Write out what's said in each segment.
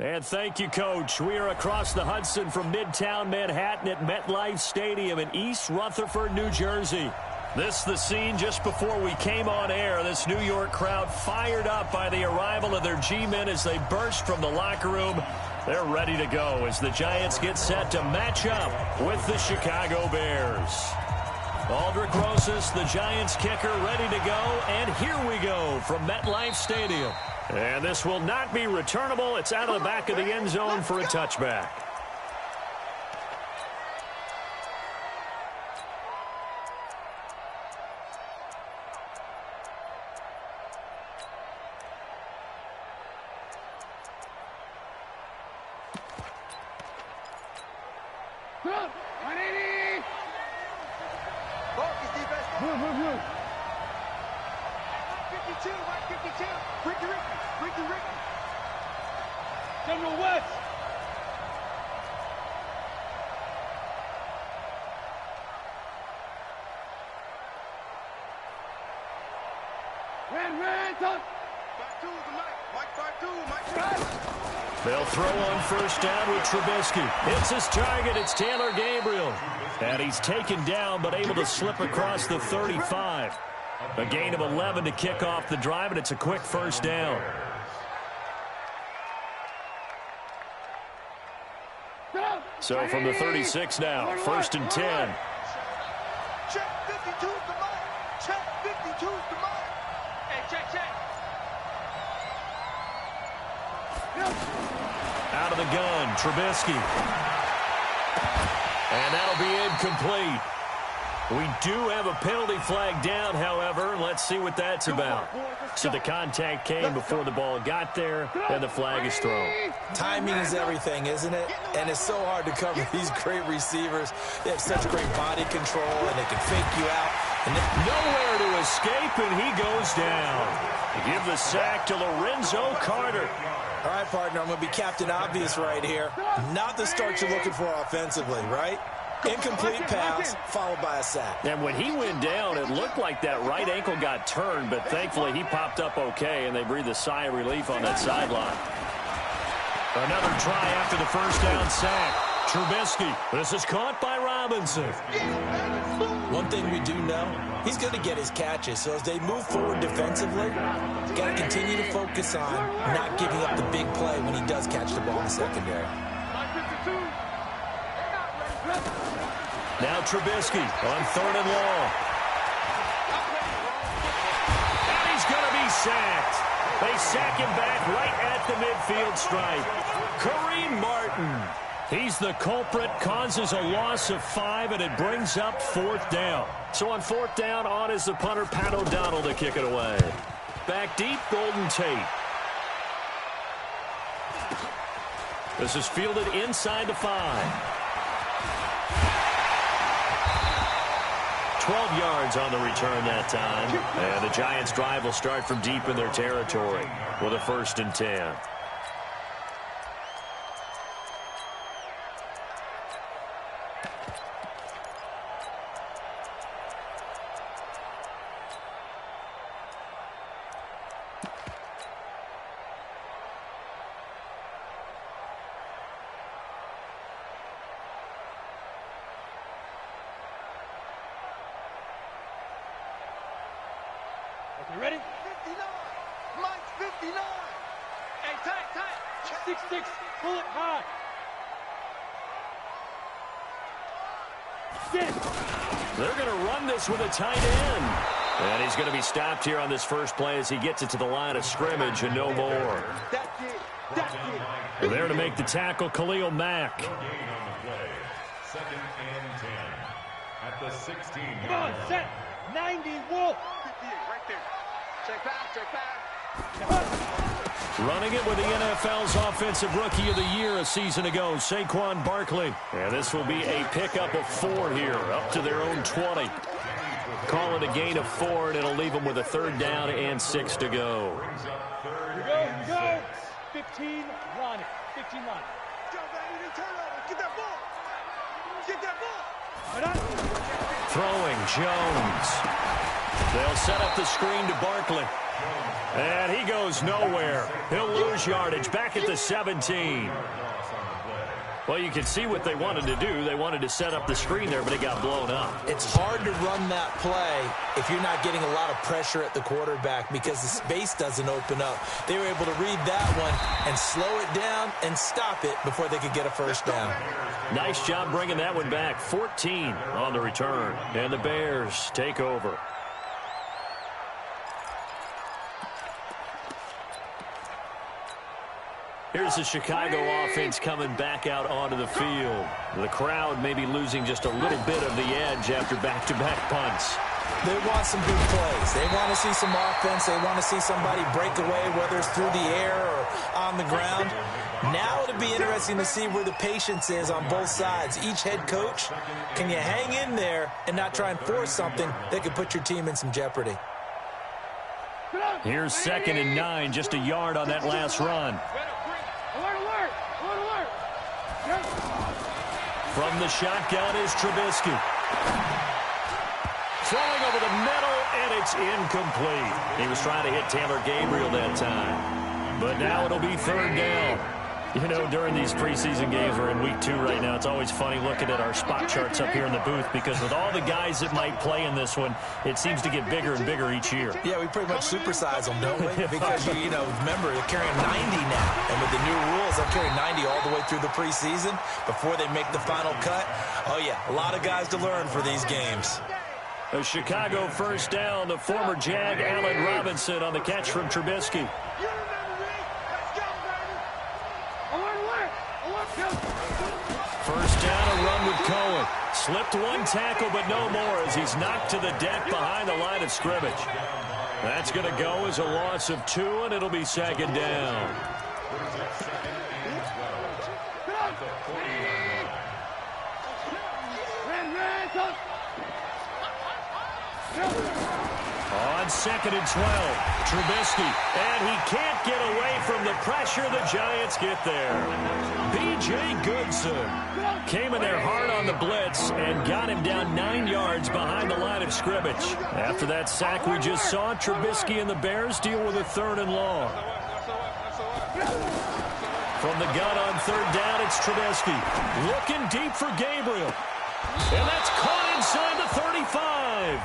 And thank you, Coach. We are across the Hudson from Midtown Manhattan at MetLife Stadium in East Rutherford, New Jersey. This is the scene just before we came on air. This New York crowd fired up by the arrival of their G-men as they burst from the locker room. They're ready to go as the Giants get set to match up with the Chicago Bears. Aldrick Rosas, the Giants kicker, ready to go. And here we go from MetLife Stadium. And this will not be returnable. It's out of the back of the end zone for a touchback. They'll throw on first down with Trubisky. Hits his target. It's Taylor Gabriel. And he's taken down but able to slip across the 35. A gain of 11 to kick off the drive, and it's a quick first down. So from the 36 now, 1st and 10. Check 52's the mark. Check 52's the mark. Hey, check. Out of the gun, Trubisky. And that'll be incomplete. We do have a penalty flag down, however. Let's see what that's about. So the contact came before the ball got there, and the flag is thrown. Timing is everything, isn't it? And it's so hard to cover these great receivers. They have such great body control, and they can fake you out. And nowhere to escape, and he goes down. Give the sack to Lorenzo Carter. All right, partner, I'm going to be Captain Obvious right here. Not the start you're looking for offensively, right? Incomplete pass, followed by a sack. And when he went down, it looked like that right ankle got turned, but thankfully he popped up okay, and they breathed a sigh of relief on that sideline. Another try after the first down sack. Trubisky. This is caught by Robinson. One thing we do know, he's going to get his catches. So as they move forward defensively, got to continue to focus on not giving up the big play when he does catch the ball in the secondary. Now Trubisky on 3rd and long. And he's going to be sacked. They sack him back right at the midfield stripe. Kareem Martin. He's the culprit, causes a loss of 5, and it brings up 4th down. So on 4th down, on is the punter, Pat O'Donnell, to kick it away. Back deep, Golden Tate. This is fielded inside the 5. 12 yards on the return that time. And the Giants' drive will start from deep in their territory with a 1st and 10. You ready? 59. Mike's 59. Hey, tight. 6-6. Pull it high. They're going to run this with a tight end. And he's going to be stopped here on this first play as he gets it to the line of scrimmage and no more. There to make the tackle, Khalil Mack. 2nd and 10 at the 16. Come on, set. 90, Wolf. 58, right there. Check back. Running it with the NFL's Offensive Rookie of the Year a season ago, Saquon Barkley. And this will be a pickup of 4 here, up to their own 20. Call it a gain of 4, and it'll leave them with a 3rd down and 6 to go. Go. 15, run it. 15, run. Get that ball. Throwing, Jones. They'll set up the screen to Barkley. And he goes nowhere. He'll lose yardage back at the 17. Well, you can see what they wanted to do. They wanted to set up the screen there, but it got blown up. It's hard to run that play if you're not getting a lot of pressure at the quarterback because the space doesn't open up. They were able to read that one and slow it down and stop it before they could get a first down. Nice job bringing that one back. 14 on the return. And the Bears take over. Here's the Chicago offense coming back out onto the field. The crowd may be losing just a little bit of the edge after back-to-back punts. They want some big plays. They want to see some offense. They want to see somebody break away, whether it's through the air or on the ground. Now it'll be interesting to see where the patience is on both sides. Each head coach, can you hang in there and not try and force something that could put your team in some jeopardy? Here's 2nd and 9, just a yard on that last run. From the shotgun is Trubisky. Throwing over the middle, and it's incomplete. He was trying to hit Taylor Gabriel that time. But now it'll be 3rd down. You know, during these preseason games, we're in week 2 right now. It's always funny looking at our spot charts up here in the booth because with all the guys that might play in this one, it seems to get bigger and bigger each year. Yeah, we pretty much supersize them, don't we? Because, you know, remember, they're carrying 90 now. And with the new rules, they'll carry 90 all the way through the preseason before they make the final cut. Oh, yeah, a lot of guys to learn for these games. A Chicago first down. The former Jag, Allen Robinson, on the catch from Trubisky. First down, a run with Cohen. Slipped one tackle, but no more as he's knocked to the deck behind the line of scrimmage. That's going to go as a loss of 2, and it'll be 2nd down. On 2nd and 12, Trubisky, and he can't get away from the pressure. The Giants get there. B.J. Goodson came in there hard on the blitz and got him down 9 yards behind the line of scrimmage. After that sack we just saw, Trubisky and the Bears deal with a 3rd and long. From the gun on 3rd down, it's Trubisky. Looking deep for Gabriel. And that's caught inside the 35.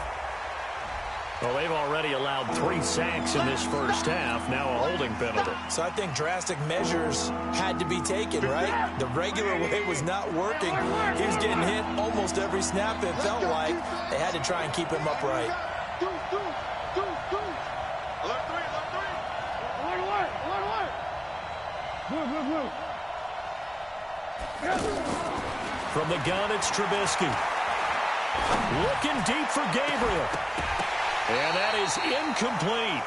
Well, they've already allowed 3 sacks in this first half. Now a holding penalty. So I think drastic measures had to be taken, right? The regular way was not working. He was getting hit almost every snap, it felt like. They had to try and keep him upright. From the gun, it's Trubisky. Looking deep for Gabriel. And that is incomplete.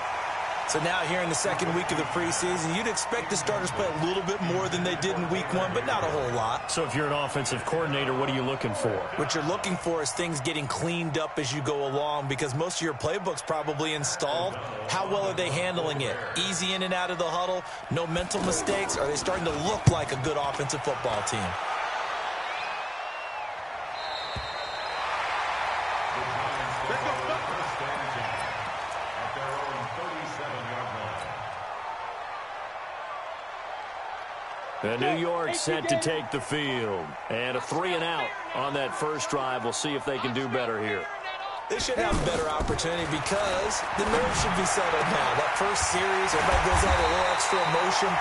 So now here in the 2nd week of the preseason, you'd expect the starters play a little bit more than they did in week 1, but not a whole lot. So if you're an offensive coordinator, what are you looking for? What you're looking for is things getting cleaned up as you go along because most of your playbook's probably installed. How well are they handling it? Easy in and out of the huddle? No mental mistakes? Are they starting to look like a good offensive football team? And New York set to take the field. And a 3 and out on that first drive. We'll see if they can do better here. They should have a better opportunity because the nerves should be settled now. That first series, everybody goes out a little extra emotion.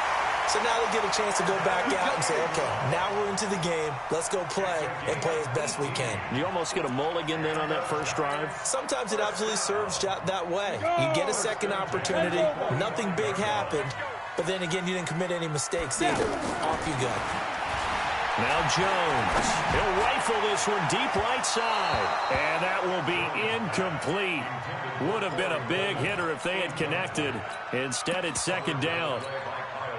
So now they get a chance to go back out and say, okay, now we're into the game. Let's go play and play as best we can. You almost get a mulligan then on that first drive? Sometimes it absolutely serves that way. You get a second opportunity. Nothing big happened. But then again, you didn't commit any mistakes either. Off you go. Now Jones. He'll rifle this one deep right side. And that will be incomplete. Would have been a big hitter if they had connected. Instead, it's 2nd down.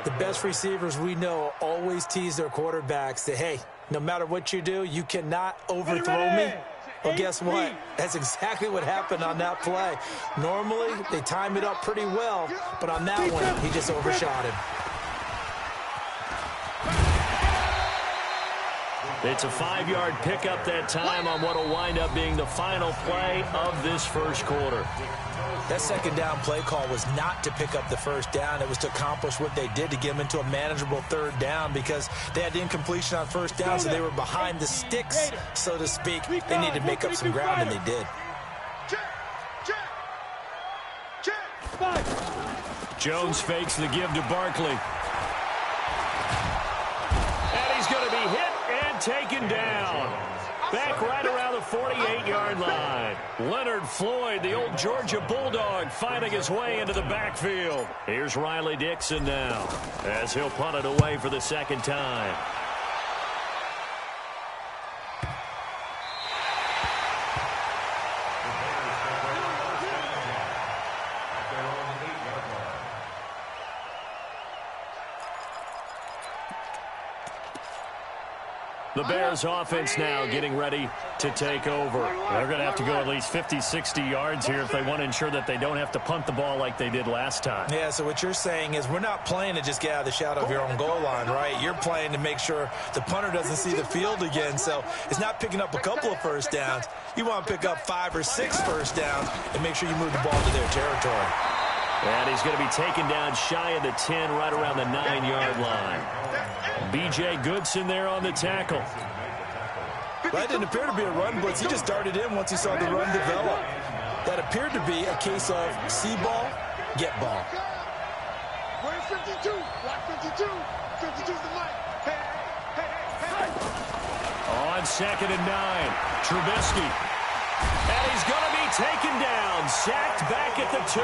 The best receivers we know always tease their quarterbacks that, hey, no matter what you do, you cannot overthrow me. Well, guess what? That's exactly what happened on that play. Normally, they time it up pretty well, but on that one, he just overshot him. It's a 5-yard pickup that time on what will wind up being the final play of this first quarter. That second down play call was not to pick up the first down. It was to accomplish what they did, to get them into a manageable third down, because they had incompletion on first down, so they were behind the sticks, so to speak. They needed to make up some ground, and they did. Jones fakes the give to Barkley. And he's going to be hit and taken down. Back right around the 48-yard line. Leonard Floyd, the old Georgia Bulldog, finding his way into the backfield. Here's Riley Dixon now, as he'll punt it away for the second time. The Bears offense now getting ready to take over. They're going to have to go at least 50, 60 yards here if they want to ensure that they don't have to punt the ball like they did last time. Yeah, so what you're saying is we're not playing to just get out of the shadow of your own goal line, right? You're playing to make sure the punter doesn't see the field again. So it's not picking up a couple of first downs. You want to pick up 5 or 6 first downs and make sure you move the ball to their territory. And he's going to be taken down shy of the 10, right around the 9-yard line. B.J. Goodson there on the tackle. That didn't appear to be a run blitz. He just darted in once he saw the run develop. That appeared to be a case of see ball, get ball. Where's 52? Block 52. 52's the mic. Hey. On 2nd and 9, Trubisky. And he's going to be taken down, sacked back at the 2.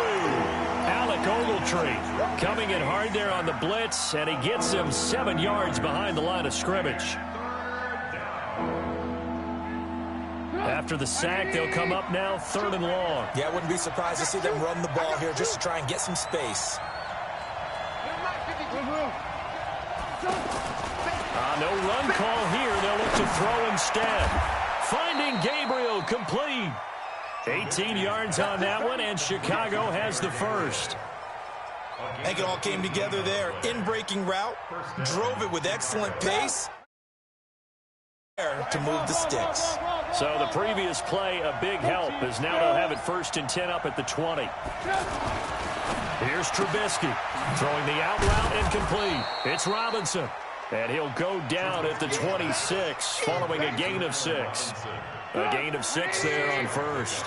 Alec Ogletree coming in hard there on the blitz, and he gets him 7 yards behind the line of scrimmage. After the sack, they'll come up now 3rd and long. Yeah, I wouldn't be surprised to see them run the ball here just to try and get some space. No run call here. They'll look to throw instead. Finding Gabriel, complete. 18 yards on that one, and Chicago has the first. I think it all came together there. In-breaking route, drove it with excellent pace to move the sticks. So the previous play, a big help, as now they'll have it 1st and 10 up at the 20. Here's Trubisky throwing the out route incomplete. It's Robinson, and he'll go down at the 26 following a gain of 6. A gain of 6 there on 1st.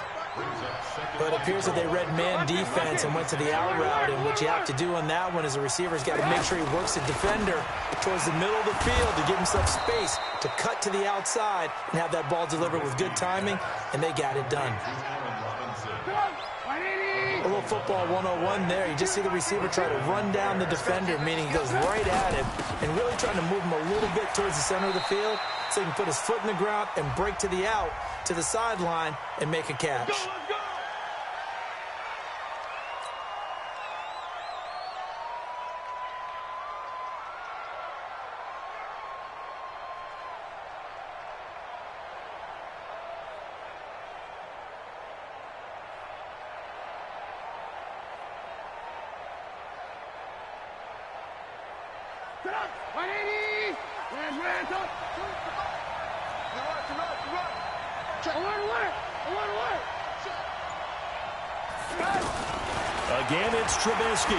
But it appears that they read man defense and went to the out route, and what you have to do on that one is the receiver's got to make sure he works the defender towards the middle of the field to give himself space to cut to the outside and have that ball delivered with good timing, and they got it done. A little football 101 there. You just see the receiver try to run down the defender, meaning he goes right at him and really trying to move him a little bit towards the center of the field so he can put his foot in the ground and break to the out, to the sideline, and make a catch. Again, it's Trubisky.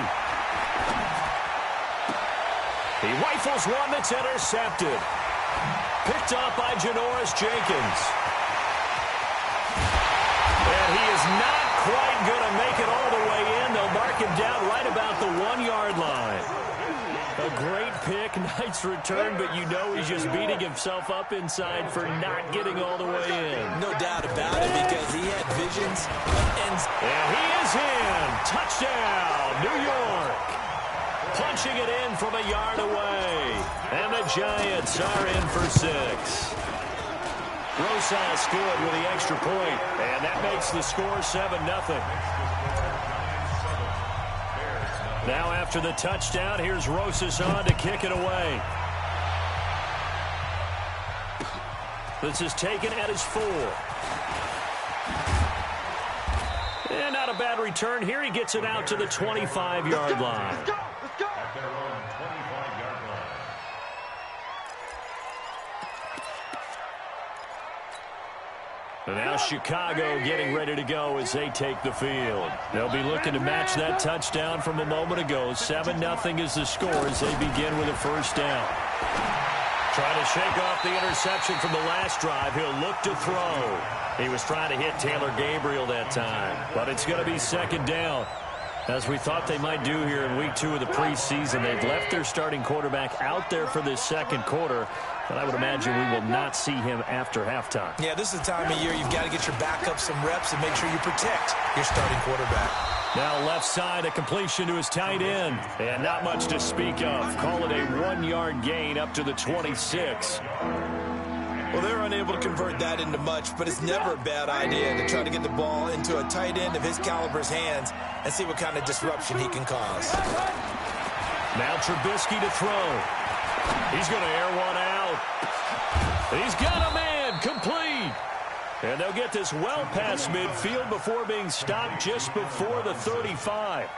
He rifles one that's intercepted. Picked off by Janoris Jenkins. And he is not quite going to make it all the way in. They'll mark him down right about the 1-yard line. A great pick, nice return, but you know he's just beating himself up inside for not getting all the way in. No doubt about it, because he had visions of ends. And he is in. Touchdown, New York. Punching it in from a yard away. And the Giants are in for 6. Rosas good with the extra point, and that makes the score 7-0. Now after the touchdown, here's Rosas on to kick it away. This is taken at his 4. And not a bad return here. He gets it out to the 25-yard line. Let's go. Let's go. And now Chicago getting ready to go as they take the field. They'll be looking to match that touchdown from a moment ago. 7-0 is the score as they begin with a first down. Trying to shake off the interception from the last drive. He'll look to throw. He was trying to hit Taylor Gabriel that time. But it's going to be second down. As we thought they might do here in week 2 of the preseason, they've left their starting quarterback out there for this second quarter. But I would imagine we will not see him after halftime. Yeah, this is the time of year you've got to get your backup some reps and make sure you protect your starting quarterback. Now left side, a completion to his tight end. And not much to speak of. Call it a 1-yard gain up to the 26. Well, they're unable to convert that into much, but it's never a bad idea to try to get the ball into a tight end of his caliber's hands and see what kind of disruption he can cause. Now Trubisky to throw. He's going to air one out. He's got a man, complete. And they'll get this well past midfield before being stopped just before the 35.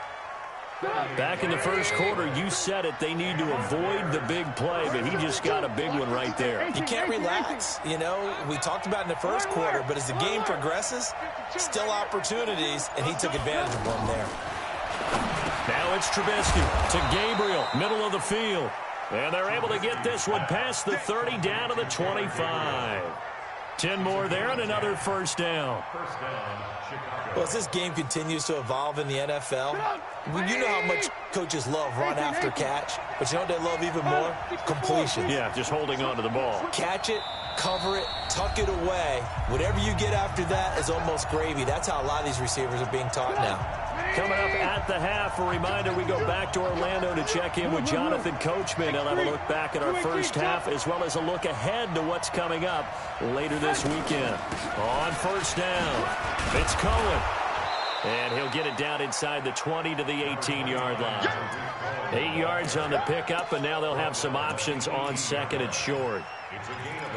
Back in the first quarter, you said it, they need to avoid the big play, but he just got a big one right there. You can't relax. You know, we talked about in the first quarter, but as the game progresses, still opportunities, and he took advantage of one there. Now it's Trubisky to Gabriel, middle of the field. And they're able to get this one past the 30 down to the 25. 10 more there and another first down. Well, as this game continues to evolve in the NFL, you know how much coaches love run after catch, but you know what they love even more? Completion. Yeah, just holding on to the ball. Catch it, cover it, tuck it away. Whatever you get after that is almost gravy. That's how a lot of these receivers are being taught now. Coming up at the half, a reminder, we go back to Orlando to check in with Jonathan Coachman. He'll have a look back at our first half as well as a look ahead to what's coming up later this weekend. On first down, it's Cohen. And he'll get it down inside the 20 to the 18-yard line. 8 yards on the pickup, and now they'll have some options on second and short. It's a gain of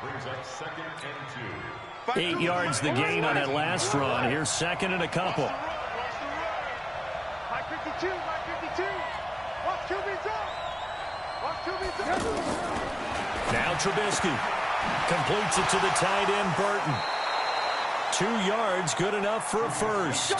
8. Brings up second and 2. 8 yards the gain on that last run. Here's second and a couple. Now Trubisky completes it to the tight end, Burton. 2 yards, good enough for a first.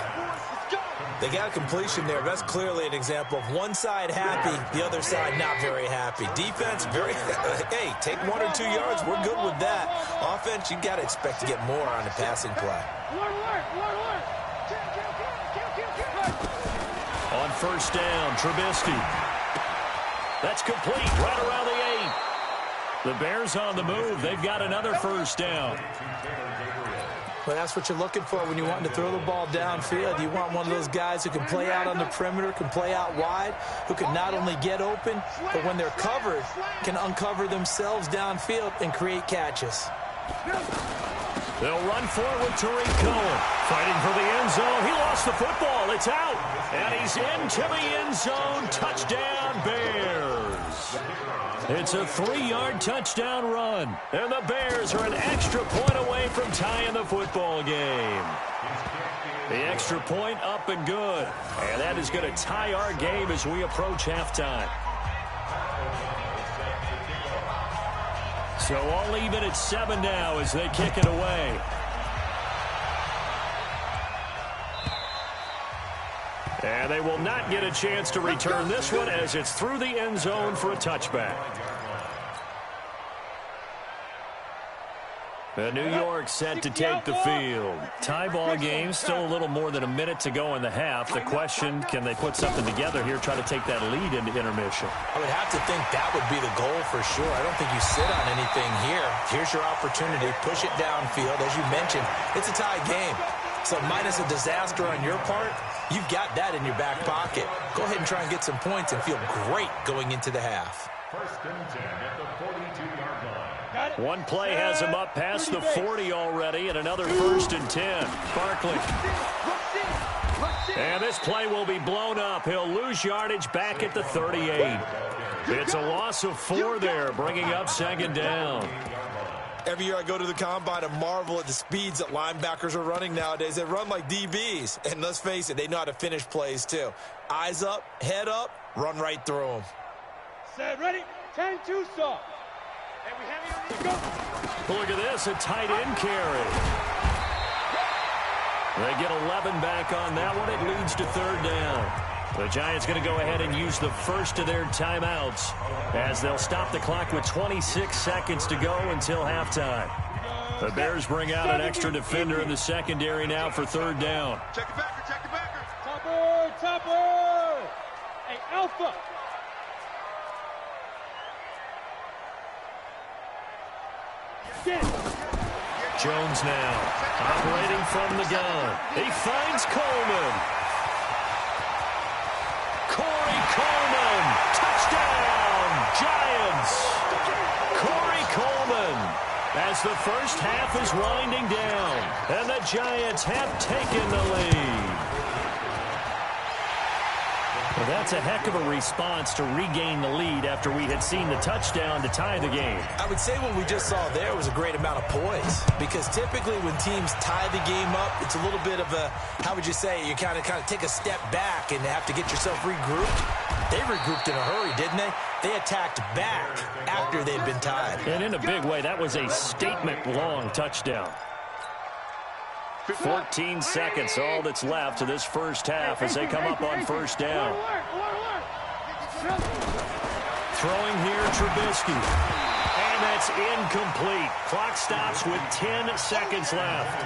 They got a completion there. That's clearly an example of one side happy, the other side not very happy. Defense, very, hey, take 1 or 2 yards. We're good with that. Offense, you got to expect to get more on the passing play. On first down, Trubisky. That's complete right around the 8. The Bears on the move. They've got another first down. Well, that's what you're looking for when you want to throw the ball downfield. You want one of those guys who can play out on the perimeter, can play out wide, who can not only get open, but when they're covered, can uncover themselves downfield and create catches. They'll run forward with Tariq Cohen. Fighting for the end zone. He lost the football. It's out. And he's into the end zone. Touchdown, Bears. It's a 3-yard touchdown run. And the Bears are an extra point away from tying the football game. The extra point up and good. And that is going to tie our game as we approach halftime. So all even at 7 now as they kick it away. And they will not get a chance to return this one as it's through the end zone for a touchback. New York set to take the field. Tie ball game, still a little more than a minute to go in the half. The question, can they put something together here, try to take that lead into intermission? I would have to think that would be the goal for sure. I don't think you sit on anything here. Here's your opportunity. Push it downfield. As you mentioned, it's a tie game. So minus a disaster on your part, you've got that in your back pocket. Go ahead and try and get some points and feel great going into the half. First and 10 at the 42-yard line. One play has him up past the 40 already, and another first and 10. Barkley. And this play will be blown up. He'll lose yardage back at the 38. It's a loss of 4 there, bringing up second down. Every year I go to the combine and marvel at the speeds that linebackers are running nowadays. They run like DBs. And let's face it, they know how to finish plays too. Eyes up, head up, run right through them. Set, ready, 10-2 stop. Look at this, a tight end carry. They get 11 back on that one. It leads to third down. The Giants going to go ahead and use the first of their timeouts as they'll stop the clock with 26 seconds to go until halftime. The Bears bring out an extra defender in the secondary now for third down. Check the backer, check the backer. Topper! Hey, Alpha! Jones now operating from the gun. He finds Coleman. Corey Coleman. Touchdown, Giants. Corey Coleman as the first half is winding down. And the Giants have taken the lead. Well, that's a heck of a response to regain the lead after we had seen the touchdown to tie the game. I would say what we just saw there was a great amount of poise, because typically when teams tie the game up, it's a little bit of a, how would you say, you kind of take a step back and have to get yourself regrouped. They regrouped in a hurry, didn't they? They attacked back after they'd been tied. And in a big way, that was a statement-long touchdown. 14 seconds, all that's left of this first half as they come up on first down. Throwing here, Trubisky. And that's incomplete. Clock stops with 10 seconds left.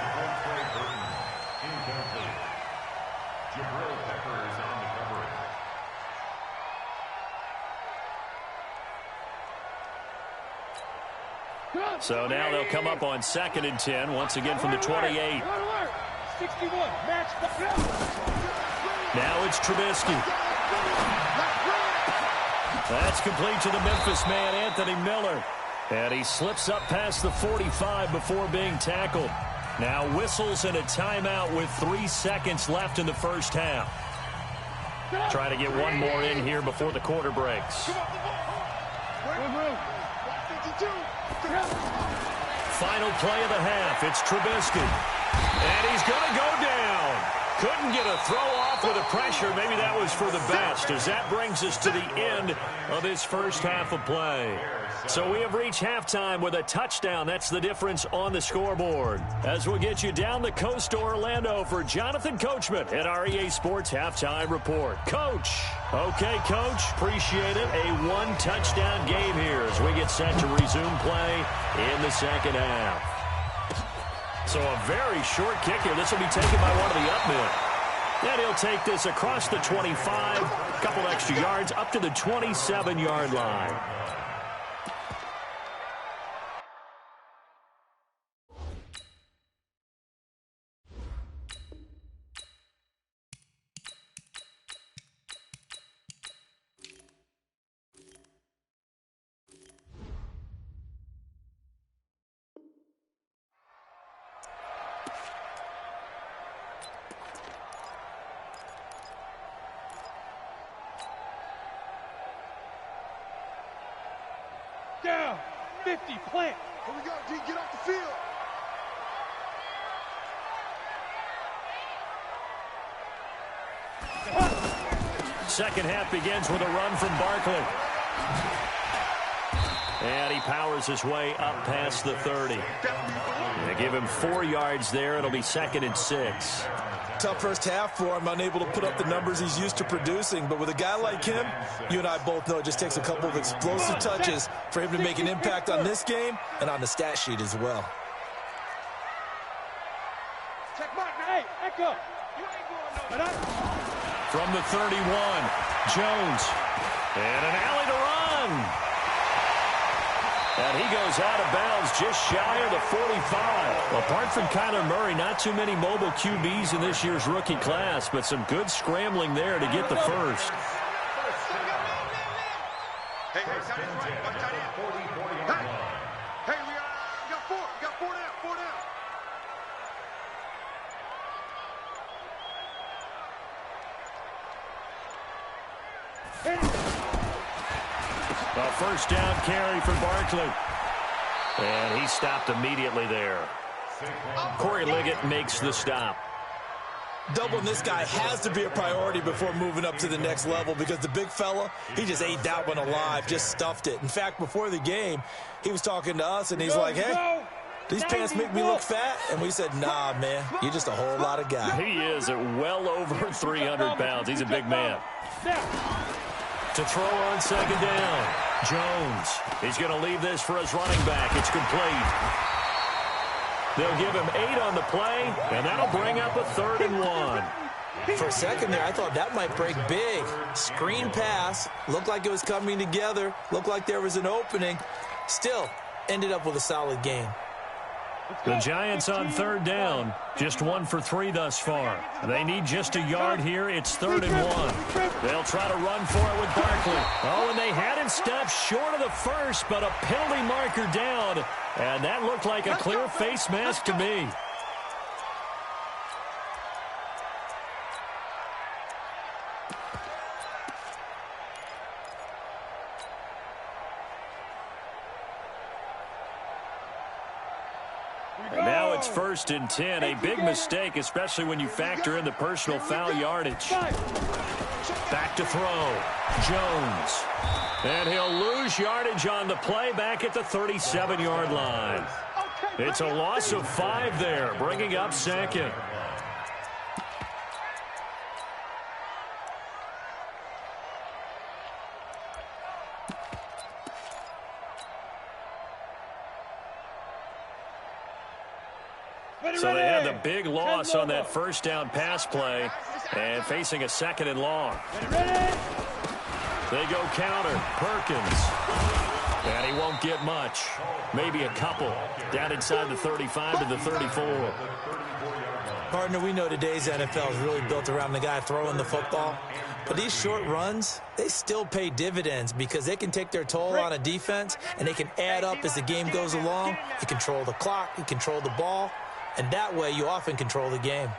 So now they'll come up on 2nd and 10, once again from the 28. 61, match. Now it's Trubisky. That's complete to the Memphis man, Anthony Miller. And he slips up past the 45 before being tackled. Now whistles and a timeout with 3 seconds left in the first half. Try to get one more in here before the quarter breaks. Final play of the half. It's Trubisky. And he's going to go down. Couldn't get a throw off with the pressure. Maybe that was for the best, as that brings us to the end of this first half of play. So we have reached halftime with a touchdown. That's the difference on the scoreboard. As we'll get you down the coast to Orlando for Jonathan Coachman at our EA Sports Halftime Report. Coach. Okay, Coach. Appreciate it. A one-touchdown game here as we get set to resume play in the second half. So a very short kick here. This will be taken by one of the up men. And he'll take this across the 25, a couple extra yards, up to the 27-yard line. Down, 50, plant. Here we go, D, get off the field. Second half begins with a run from Barkley. And he powers his way up past the 30. They give him 4 yards there. It'll be 2nd and 6. Tough first half for him, unable to put up the numbers he's used to producing. But with a guy like him, you and I both know it just takes a couple of explosive touches for him to make an impact on this game and on the stat sheet as well. Check mark, hey, echo. You ain't going no. From the 31, Jones. And an alley to run. And he goes out of bounds just shy of the 45. Apart from Kyler Murray, not too many mobile QBs in this year's rookie class, but some good scrambling there to get the first. Hey, tight end, right? Watch tight end. Hey, we got 4. We got 4 down. 4 down. A first down carry for Barkley. And he stopped immediately there. Corey Liggett makes the stop. Doubling this guy has to be a priority before moving up to the next level because the big fella, he just ate that one alive, just stuffed it. In fact, before the game, he was talking to us, and he's like, hey, these pants make me look fat? And we said, nah, man, you're just a whole lot of guy. He is at well over 300 pounds. He's a big man. To throw on second down, Jones. He's going to leave this for his running back. It's complete. They'll give him 8 on the play, and that'll bring up a 3rd and 1. For a second there, I thought that might break big. Screen pass. Looked like it was coming together. Looked like there was an opening. Still, ended up with a solid game. The Giants on 3rd down. Just 1 for 3 thus far. They need just a yard here. It's 3rd and 1. They'll try to run for it with Barkley. Oh, and they had it stopped short of the first, but a penalty marker down. And that looked like a clear face mask to me. And now it's 1st and 10. A big mistake, especially when you factor in the personal foul yardage. Back to throw. Jones. And he'll lose yardage on the play back at the 37-yard line. It's a loss of 5 there, bringing up 2nd. So they had the big loss on that 1st down pass play and facing a 2nd and long. They go counter. Perkins. And he won't get much. Maybe a couple. Down inside the 35 to the 34. Partner, we know today's NFL is really built around the guy throwing the football. But these short runs, they still pay dividends because they can take their toll on a defense and they can add up as the game goes along. You control the clock, you control the ball, and that way you often control the game.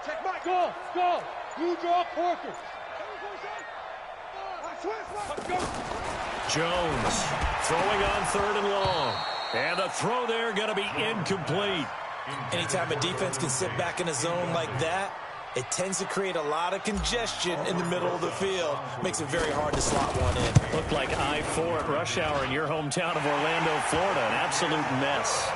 Check my go. You draw Corker. Jones throwing on 3rd and long. And the throw there going to be incomplete. Anytime a defense can sit back in a zone like that, it tends to create a lot of congestion in the middle of the field. Makes it very hard to slot one in. Looked like I-4 at rush hour in your hometown of Orlando, Florida. An absolute mess.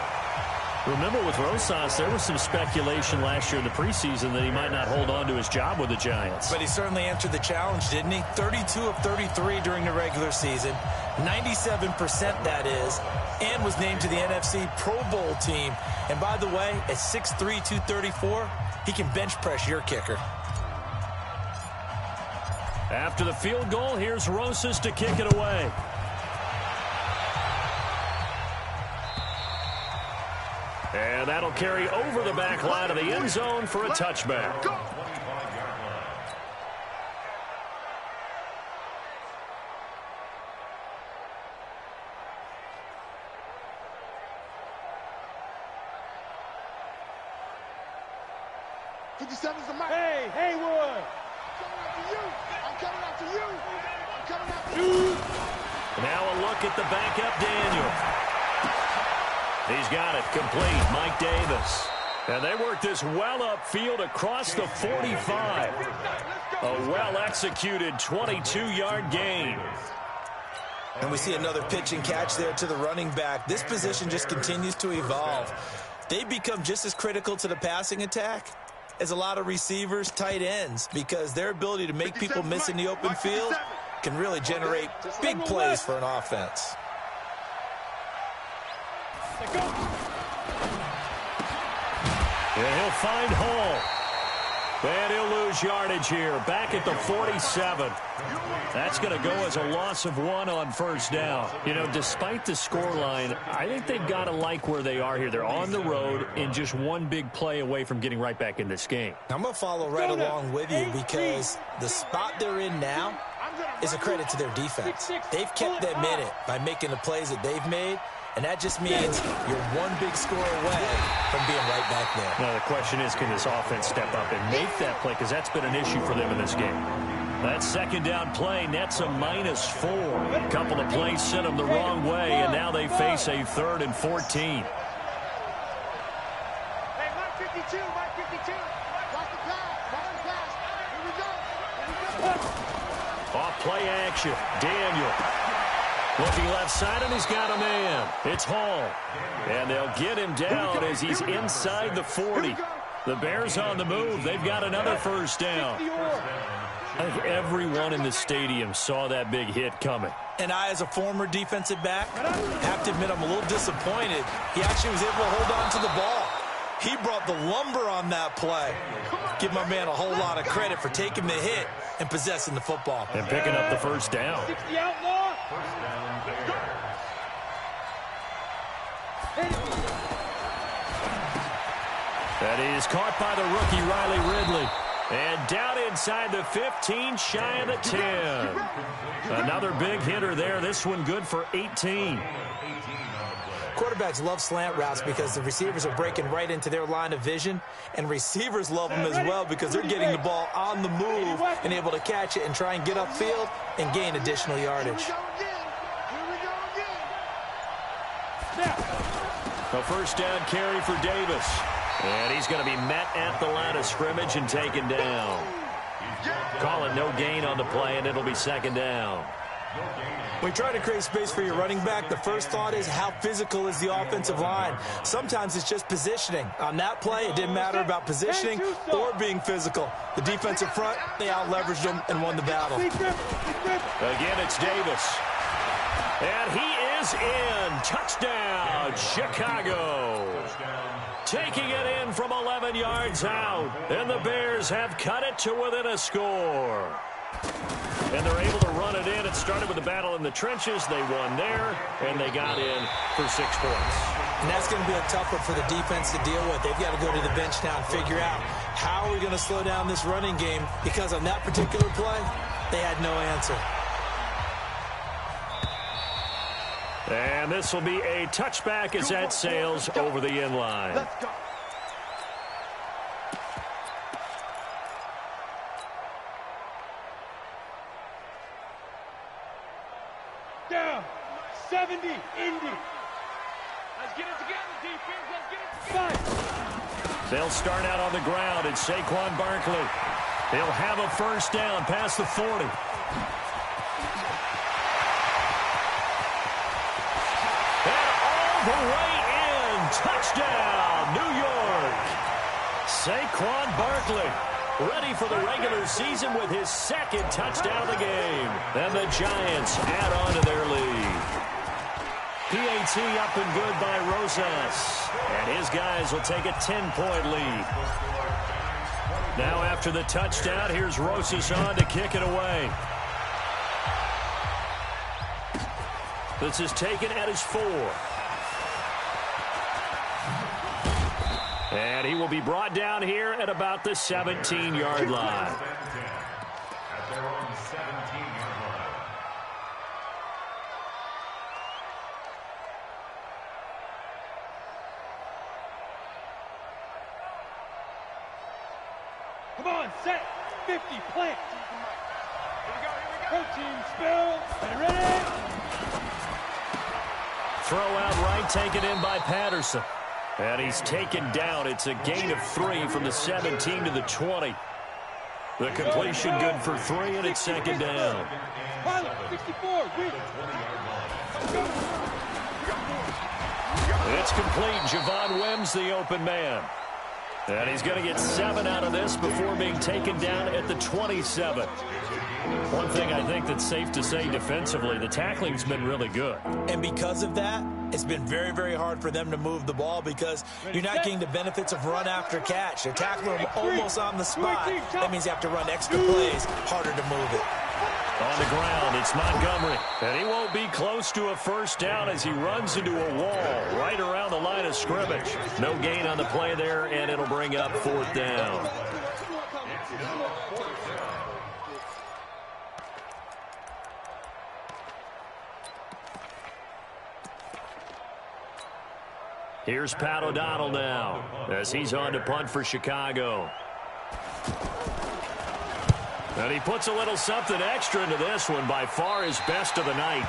Remember, with Rosas, there was some speculation last year in the preseason that he might not hold on to his job with the Giants. But he certainly answered the challenge, didn't he? 32 of 33 during the regular season, 97% that is, and was named to the NFC Pro Bowl team. And by the way, at 6'3", 234, he can bench press your kicker. After the field goal, here's Rosas to kick it away. And that'll carry over the back line of the end zone for a touchback. Hey, Haywood! I'm coming after you! I'm coming after you! Now a look at the backup Daniel. He's got it complete. Mike Davis. And they work this well upfield across the 45. A well-executed 22-yard gain. And we see another pitch and catch there to the running back. This position just continues to evolve. They become just as critical to the passing attack as a lot of receivers, tight ends, because their ability to make people miss in the open field can really generate big plays for an offense. And he'll find Hall. And he'll lose yardage here. Back at the 47. That's going to go as a loss of 1 on 1st down. You know, despite the scoreline, I think they've got to like where they are here. They're on the road and just one big play away from getting right back in this game. I'm going to follow right along with you because the spot they're in now is a credit to their defense. They've kept them in it by making the plays that they've made. And that just means you're one big score away from being right back there. Now, the question is, can this offense step up and make that play? Because that's been an issue for them in this game. That 2nd down play nets a -4. A couple of plays sent them the wrong way, and now they face a 3rd and 14. Hey, 52, right 52. Watch the pass. Watch the pass. Here we go. Here we go. Off play action. Daniel. Looking left side, and he's got a man. It's Hall. And they'll get him down as he's inside the 40. The Bears on the move. They've got another first down. I think everyone in the stadium saw that big hit coming. And I, as a former defensive back, have to admit I'm a little disappointed. He actually was able to hold on to the ball. He brought the lumber on that play. Give my man a whole lot of credit for taking the hit and possessing the football. And picking up the first down. 60 outlaw. That is caught by the rookie, Riley Ridley. And down inside the 15, shy of the 10. Another big hitter there. This one good for 18. Quarterbacks love slant routes because the receivers are breaking right into their line of vision, and receivers love them as well because they're getting the ball on the move and able to catch it and try and get upfield and gain additional yardage. A first down carry for Davis. And he's going to be met at the line of scrimmage and taken down. Call it no gain on the play, and it'll be second down. When you try to create space for your running back, the first thought is how physical is the offensive line. Sometimes it's just positioning. On that play, it didn't matter about positioning or being physical. The defensive front, they out-leveraged them and won the battle. Again, it's Davis. And he is in. Touchdown, Chicago. Taking it in from 11 yards out. And the Bears have cut it to within a score. And they're able to run it in. It started with a battle in the trenches. They won there, and they got in for 6 points. And that's going to be a tough one for the defense to deal with. They've got to go to the bench now and figure out how are we going to slow down this running game, because on that particular play, they had no answer. And this will be a touchback as that sails over the end line. Let's go. Down. 70. Indy. Let's get it together, defense. Let's get it together. They'll start out on the ground. It's Saquon Barkley. He'll have a first down past the 40. The way in. Touchdown, New York. Saquon Barkley ready for the regular season with his second touchdown of the game. And the Giants add on to their lead. PAT up and good by Rosas. And his guys will take a 10-point lead. Now after the touchdown, here's Rosas on to kick it away. This is taken at his 4. And he will be brought down here at about the 17-yard line. At their own 17-yard line. Come on, set. 50, plant. Here we go. Protein spill. Ready? Throw out right, taken in by Patterson. And he's taken down. It's a gain of 3 from the 17 to the 20. The completion good for 3, and it's second down. Pilot, 64. It's complete. Javon Wims, the open man. And he's going to get 7 out of this before being taken down at the 27. One thing I think that's safe to say defensively, the tackling's been really good. And because of that, it's been very, very hard for them to move the ball because you're not getting the benefits of run after catch. They're tackling them almost on the spot. That means you have to run extra plays, harder to move it. On the ground, it's Montgomery. And he won't be close to a first down as he runs into a wall right around the line of scrimmage. No gain on the play there, and it'll bring up 4th down. Here's Pat O'Donnell now as he's on to punt for Chicago. And he puts a little something extra into this one, by far his best of the night.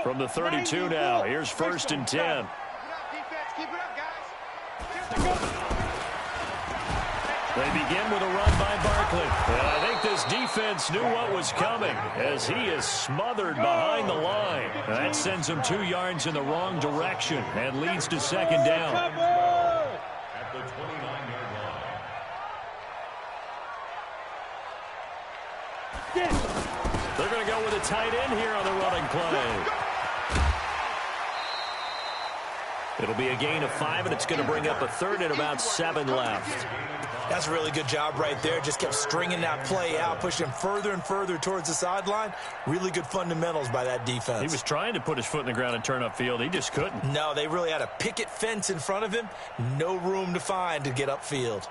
From the 32 now, here's 1st and 10. They begin with a run by Barkley. And I think this defense knew what was coming as he is smothered behind the line. That sends him 2 yards in the wrong direction and leads to 2nd down. At the 29-yard line. They're going to go with a tight end here on the running play. It'll be a gain of 5, and it's going to bring up a 3rd and about 7 left. That's a really good job right there. Just kept stringing that play out, pushing him further and further towards the sideline. Really good fundamentals by that defense. He was trying to put his foot in the ground and turn upfield. He just couldn't. No, they really had a picket fence in front of him. No room to find to get upfield.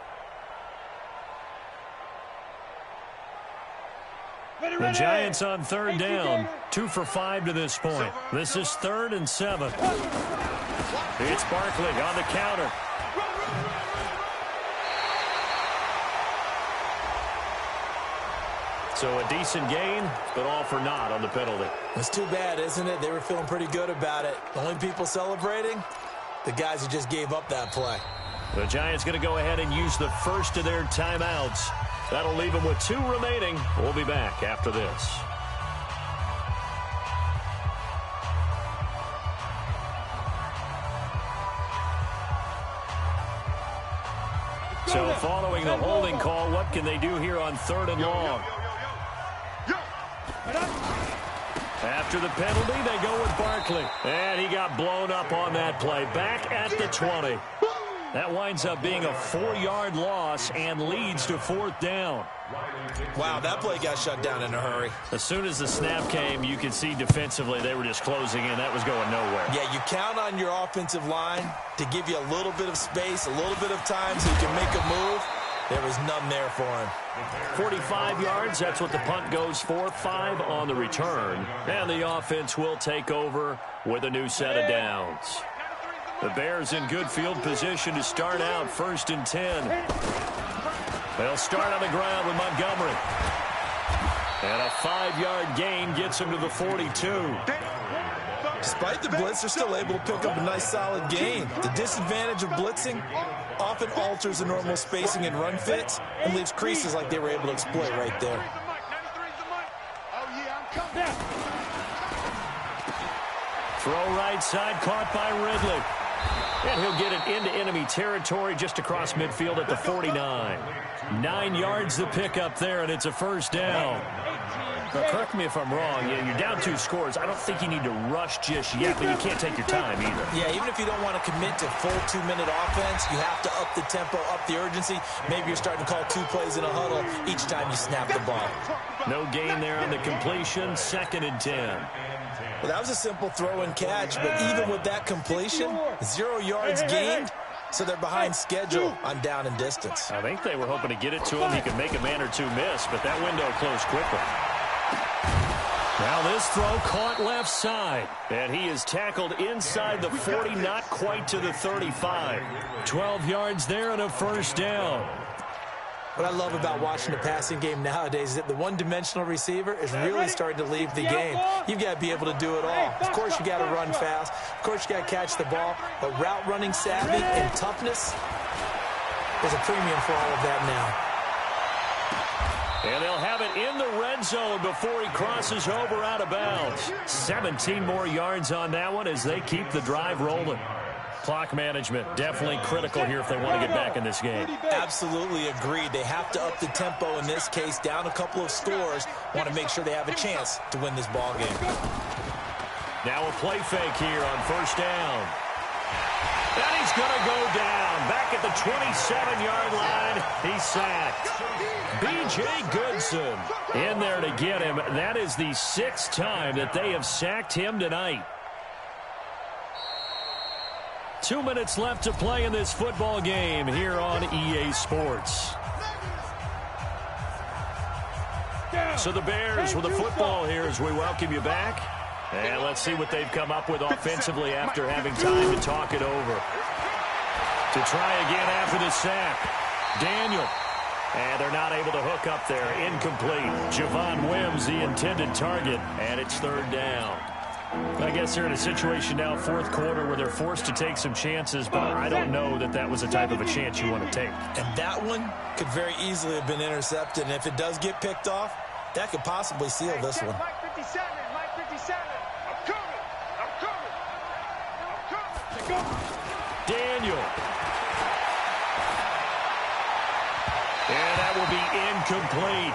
The Giants on 3rd down. 2 for 5 to this point. This is 3rd and 7. It's Barkley on the counter. So a decent gain, but all for naught on the penalty. It's too bad, isn't it? They were feeling pretty good about it. The only people celebrating, the guys who just gave up that play. The Giants going to go ahead and use the first of their timeouts. That'll leave them with 2 remaining. We'll be back after this. So following the holding call, what can they do here on 3rd and long? After the penalty, they go with Barkley. And he got blown up on that play. Back at the 20. That winds up being a 4-yard loss and leads to 4th down. Wow, that play got shut down in a hurry. As soon as the snap came, you could see defensively they were just closing in. That was going nowhere. Yeah, you count on your offensive line to give you a little bit of space, a little bit of time so you can make a move. There was none there for him. 45 yards, that's what the punt goes for. 5 on the return. And the offense will take over with a new set of downs. The Bears in good field position to start out 1st and 10. They'll start on the ground with Montgomery. And a 5-yard gain gets him to the 42. Despite the blitz, they're still able to pick up a nice solid gain. The disadvantage of blitzing often alters the normal spacing and run fits and leaves creases like they were able to exploit right there. Throw right side, caught by Ridley. And he'll get it into enemy territory just across midfield at the 49. 9 yards the pickup there, and it's a 1st down. Now, correct me if I'm wrong. Yeah, you're down 2 scores. I don't think you need to rush just yet, but you can't take your time either. Yeah, even if you don't want to commit to full 2-minute offense, you have to up the tempo, up the urgency. Maybe you're starting to call 2 plays in a huddle each time you snap the ball. No gain there on the completion. 2nd and 10. Well, that was a simple throw and catch, but even with that completion, 0 yards gained, so they're behind schedule on down and distance. I think they were hoping to get it to him. He could make a man or 2 miss, but that window closed quickly. Now this throw caught left side, and he is tackled inside the 40, not quite to the 35. 12 yards there and a 1st down. What I love about watching the passing game nowadays is that the one-dimensional receiver is really starting to leave the game. You've got to be able to do it all. Of course, you got to run fast. Of course, you got to catch the ball. But route running savvy and toughness, there's a premium for all of that now. And they'll have it in the red zone before he crosses over out of bounds. 17 more yards on that one as they keep the drive rolling. Clock management definitely critical here if they want to get back in this game. Absolutely agreed. They have to up the tempo in this case, down a couple of scores. Want to make sure they have a chance to win this ball game. Now a play fake here on 1st down. And he's going to go down. Back at the 27-yard line, he's sacked. B.J. Goodson in there to get him. That is the 6th time that they have sacked him tonight. 2 minutes left to play in this football game here on EA Sports. So the Bears with the football here as we welcome you back. And let's see what they've come up with offensively after having time to talk it over. To try again after the sack. Daniel. And they're not able to hook up there. Incomplete. Javon Wims, the intended target. And it's 3rd down. I guess they're in a situation now, fourth quarter, where they're forced to take some chances, but I don't know that that was the type of a chance you want to take. And that one could very easily have been intercepted, and if it does get picked off, that could possibly seal this one. Mike 57, Mike 57. I'm coming. Daniel. And that will be incomplete.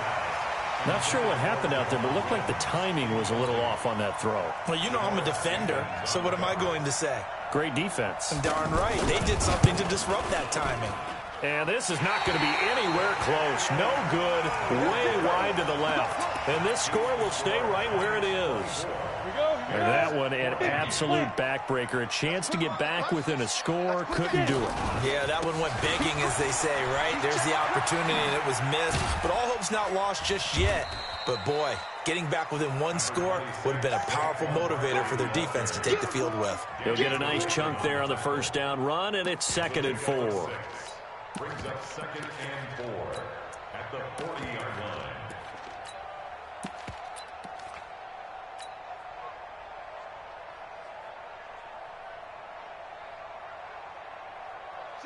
Not sure what happened out there, but it looked like the timing was a little off on that throw. Well, you know I'm a defender, so what am I going to say? Great defense. Darn right. They did something to disrupt that timing. And this is not going to be anywhere close. No good. Way wide to the left. And this score will stay right where it is. And that one, an absolute backbreaker. A chance to get back within a score. Couldn't do it. Yeah, that one went begging, as they say, right? There's the opportunity, and it was missed. But all hope's not lost just yet. But, boy, getting back within one score would have been a powerful motivator for their defense to take the field with. He'll get a nice chunk there on the first down run, and it's 2nd and 4. Brings up 2nd and 4 at the 40-yard line.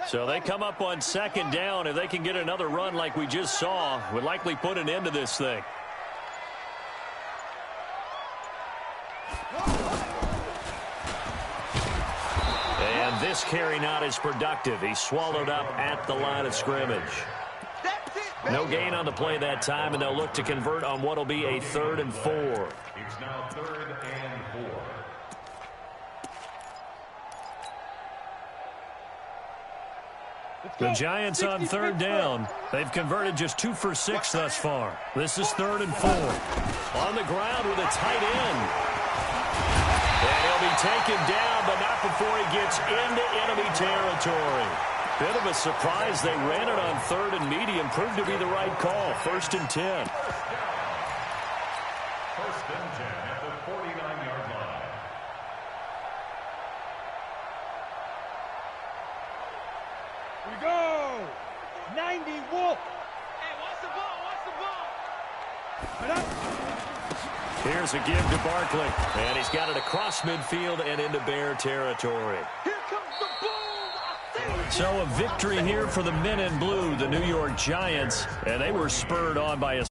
So they come up on 2nd down. If they can get another run like we just saw, would likely put an end to this thing. And this carry not as productive. He's swallowed up at the line of scrimmage. No gain on the play that time, and they'll look to convert on what will be a 3rd and 4. It's now 3rd and 4. The Giants on 3rd down. They've converted just 2 for 6 thus far. This is 3rd and 4. On the ground with a tight end. And he'll be taken down, but not before he gets into enemy territory. Bit of a surprise. They ran it on 3rd and medium. Proved to be the right call. 1st and 10. 1st and 10 at the 49-yard line. We go. 90 Wolf. Hey, watch the ball. Here's a give to Barkley. And he's got it across midfield and into Bear territory. Here comes the boom. So a victory here for the men in blue, the New York Giants. And they were spurred on by a